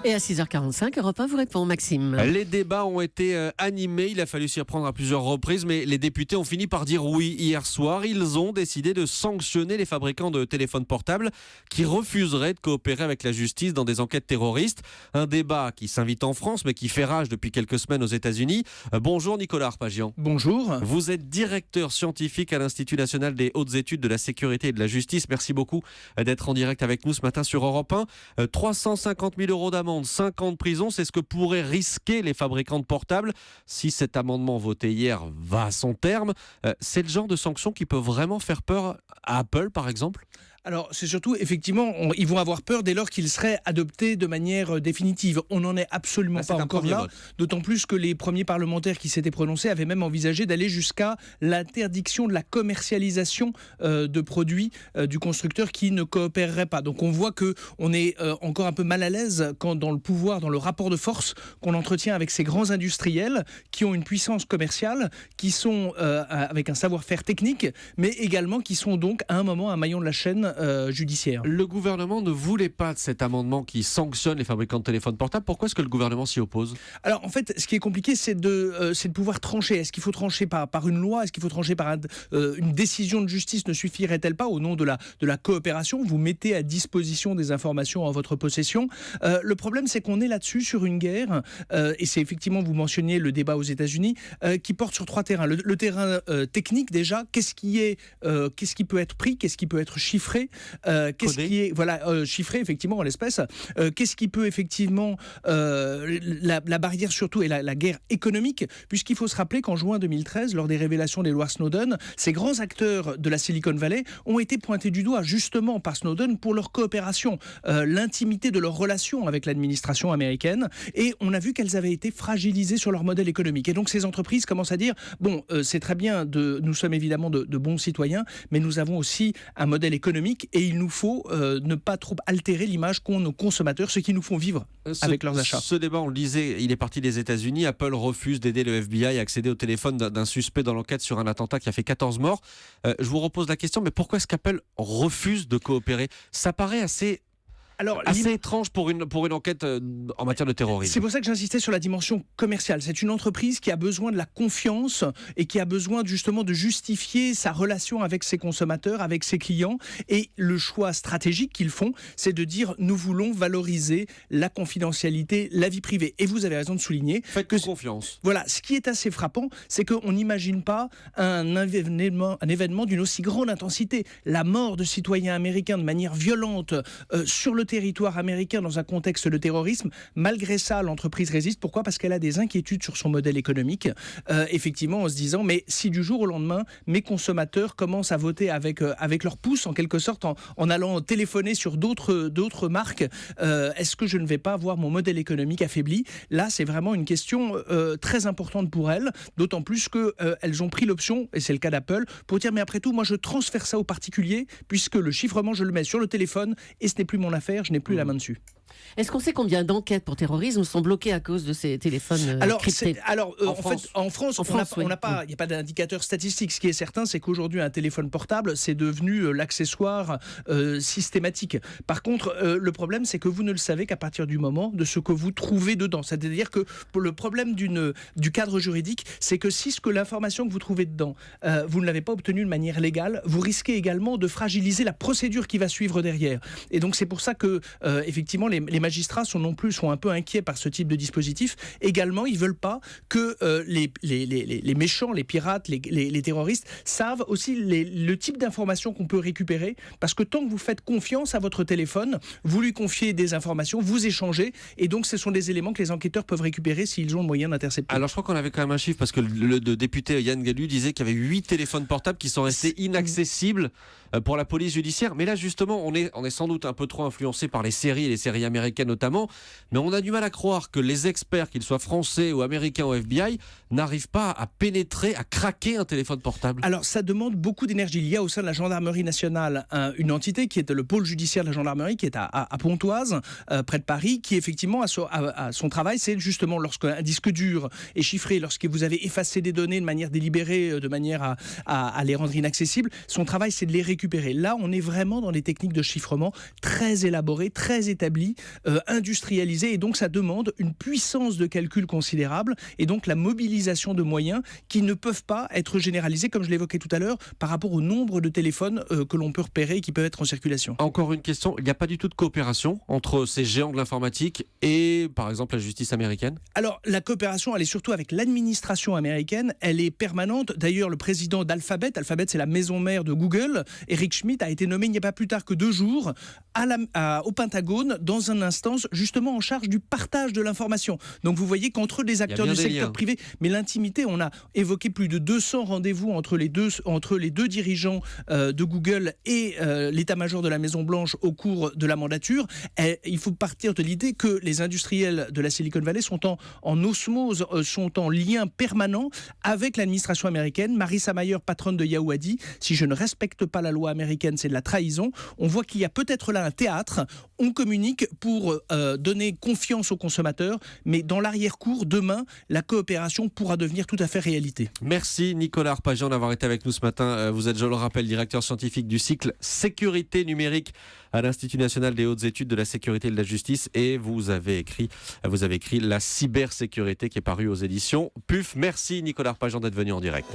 Et à 6h45, Europe 1 vous répond, Maxime. Les débats ont été animés, il a fallu s'y reprendre à plusieurs reprises, mais les députés ont fini par dire oui hier soir. Ils ont décidé de sanctionner les fabricants de téléphones portables qui refuseraient de coopérer avec la justice dans des enquêtes terroristes. Un débat qui s'invite en France, mais qui fait rage depuis quelques semaines aux États-Unis. Bonjour Nicolas Arpagian. Bonjour. Vous êtes directeur scientifique à l'Institut national des hautes études de la sécurité et de la justice. Merci beaucoup d'être en direct avec nous ce matin sur Europe 1. 350 000 € d'amende, 5 ans de prison, c'est ce que pourraient risquer les fabricants de portables si cet amendement voté hier va à son terme. C'est le genre de sanction qui peut vraiment faire peur à Apple, par exemple ? Alors, c'est surtout, effectivement, ils vont avoir peur dès lors qu'ils seraient adoptés de manière définitive. On n'en est absolument pas encore là, vote. D'autant plus que les premiers parlementaires qui s'étaient prononcés avaient même envisagé d'aller jusqu'à l'interdiction de la commercialisation de produits du constructeur qui ne coopéreraient pas. Donc, on voit qu'on est encore un peu mal à l'aise quand dans le pouvoir, dans le rapport de force qu'on entretient avec ces grands industriels qui ont une puissance commerciale, qui sont avec un savoir-faire technique, mais également qui sont donc à un moment un maillon de la chaîne judiciaire. Le gouvernement ne voulait pas de cet amendement qui sanctionne les fabricants de téléphones portables. Pourquoi est-ce que le gouvernement s'y oppose ? Alors en fait, ce qui est compliqué, c'est de pouvoir trancher. Est-ce qu'il faut trancher par une loi ? Est-ce qu'il faut trancher par une décision de justice ? Ne suffirait-elle pas au nom de la coopération ? Vous mettez à disposition des informations en votre possession. Le problème, c'est qu'on est là-dessus sur une guerre, et c'est effectivement, vous mentionniez le débat aux États-Unis, qui porte sur 3 terrains. Le terrain technique déjà, qu'est-ce qui peut être pris, qu'est-ce qui peut être chiffré, qu'est-ce qui est chiffré effectivement en l'espèce, qu'est-ce qui peut effectivement la barrière surtout est la guerre économique, puisqu'il faut se rappeler qu'en juin 2013, lors des révélations d'Edward Snowden, ces grands acteurs de la Silicon Valley ont été pointés du doigt justement par Snowden pour leur coopération, l'intimité de leur relation avec l'administration américaine, et on a vu qu'elles avaient été fragilisées sur leur modèle économique. Et donc ces entreprises commencent à dire c'est très bien, nous sommes évidemment de bons citoyens, mais nous avons aussi un modèle économique et il nous faut ne pas trop altérer l'image qu'ont nos consommateurs, ceux qui nous font vivre avec leurs achats. Ce débat, on le disait, il est parti des États-Unis. Apple refuse d'aider le FBI à accéder au téléphone d'un suspect dans l'enquête sur un attentat qui a fait 14 morts. Je vous repose la question, mais pourquoi est-ce qu'Apple refuse de coopérer ? Ça paraît assez étrange pour une enquête en matière de terrorisme. C'est pour ça que j'insistais sur la dimension commerciale. C'est une entreprise qui a besoin de la confiance et qui a besoin justement de justifier sa relation avec ses consommateurs, avec ses clients. Et le choix stratégique qu'ils font, c'est de dire nous voulons valoriser la confidentialité, la vie privée. Et vous avez raison de souligner. Faites confiance. Voilà, ce qui est assez frappant, c'est qu'on n'imagine pas un événement d'une aussi grande intensité. La mort de citoyens américains de manière violente sur le territoire américain dans un contexte de terrorisme. Malgré ça, l'entreprise résiste. Pourquoi ? Parce qu'elle a des inquiétudes sur son modèle économique. Effectivement, en se disant, mais si du jour au lendemain, mes consommateurs commencent à voter avec leur pouce, en quelque sorte, en allant téléphoner sur d'autres marques, est-ce que je ne vais pas voir mon modèle économique affaibli ? Là, c'est vraiment une question très importante pour elles, d'autant plus qu'elles ont pris l'option, et c'est le cas d'Apple, pour dire, mais après tout, moi, je transfère ça aux particuliers, puisque le chiffrement, je le mets sur le téléphone, et ce n'est plus mon affaire, je n'ai plus la main dessus. Est-ce qu'on sait combien d'enquêtes pour terrorisme sont bloquées à cause de ces téléphones cryptés ? En France, il n'y a pas d'indicateur statistique. Ce qui est certain, c'est qu'aujourd'hui, un téléphone portable, c'est devenu l'accessoire systématique. Par contre, le problème, c'est que vous ne le savez qu'à partir du moment de ce que vous trouvez dedans. C'est-à-dire que pour le problème du cadre juridique, c'est que si l'information que vous trouvez dedans, vous ne l'avez pas obtenue de manière légale, vous risquez également de fragiliser la procédure qui va suivre derrière. Et donc, c'est pour ça que, effectivement, les magistrats sont un peu inquiets par ce type de dispositif. Également, ils veulent pas que les méchants, les pirates, les terroristes savent aussi le type d'informations qu'on peut récupérer, parce que tant que vous faites confiance à votre téléphone, vous lui confiez des informations, vous échangez, et donc ce sont des éléments que les enquêteurs peuvent récupérer s'ils ont le moyen d'intercepter. Alors je crois qu'on avait quand même un chiffre, parce que le député Yann Gallu disait qu'il y avait 8 téléphones portables qui sont restés inaccessibles pour la police judiciaire. Mais là justement, on est sans doute un peu trop influencé par les séries et les séries gendarmerie américaine notamment. Mais on a du mal à croire que les experts, qu'ils soient français ou américains ou FBI, n'arrivent pas à pénétrer, à craquer un téléphone portable. Alors ça demande beaucoup d'énergie. Il y a au sein de la gendarmerie nationale une entité qui est le pôle judiciaire de la gendarmerie, qui est à Pontoise, près de Paris, qui effectivement a son travail, c'est justement lorsqu'un disque dur est chiffré, lorsque vous avez effacé des données de manière délibérée, de manière à les rendre inaccessibles, son travail c'est de les récupérer. Là on est vraiment dans des techniques de chiffrement très élaborées, très établies, industrialisées, et donc ça demande une puissance de calcul considérable, et donc la mobilisation de moyens qui ne peuvent pas être généralisés, comme je l'évoquais tout à l'heure, par rapport au nombre de téléphones que l'on peut repérer et qui peuvent être en circulation. Encore une question, il n'y a pas du tout de coopération entre ces géants de l'informatique et par exemple la justice américaine? Alors la coopération, elle est surtout avec l'administration américaine, elle est permanente. D'ailleurs le président d'Alphabet, c'est la maison mère de Google, Eric Schmidt, a été nommé il n'y a pas plus tard que 2 jours au Pentagone dans une instance justement en charge du partage de l'information. Donc vous voyez qu'entre les acteurs du secteur privé, mais l'intimité, on a évoqué plus de 200 rendez-vous entre les deux dirigeants de Google et l'état-major de la Maison-Blanche au cours de la mandature. Et il faut partir de l'idée que les industriels de la Silicon Valley sont en osmose, sont en lien permanent avec l'administration américaine. Marissa Mayer, patronne de Yahoo, a dit « Si je ne respecte pas la loi américaine, c'est de la trahison ». On voit qu'il y a peut-être là un théâtre. On communique pour donner confiance aux consommateurs, mais dans l'arrière-cour, demain, la coopération pourra devenir tout à fait réalité. Merci Nicolas Arpagian d'avoir été avec nous ce matin. Vous êtes, je le rappelle, directeur scientifique du cycle Sécurité numérique à l'Institut national des hautes études de la sécurité et de la justice, et vous avez écrit La cybersécurité qui est paru aux éditions PUF. Merci Nicolas Arpagian d'être venu en direct.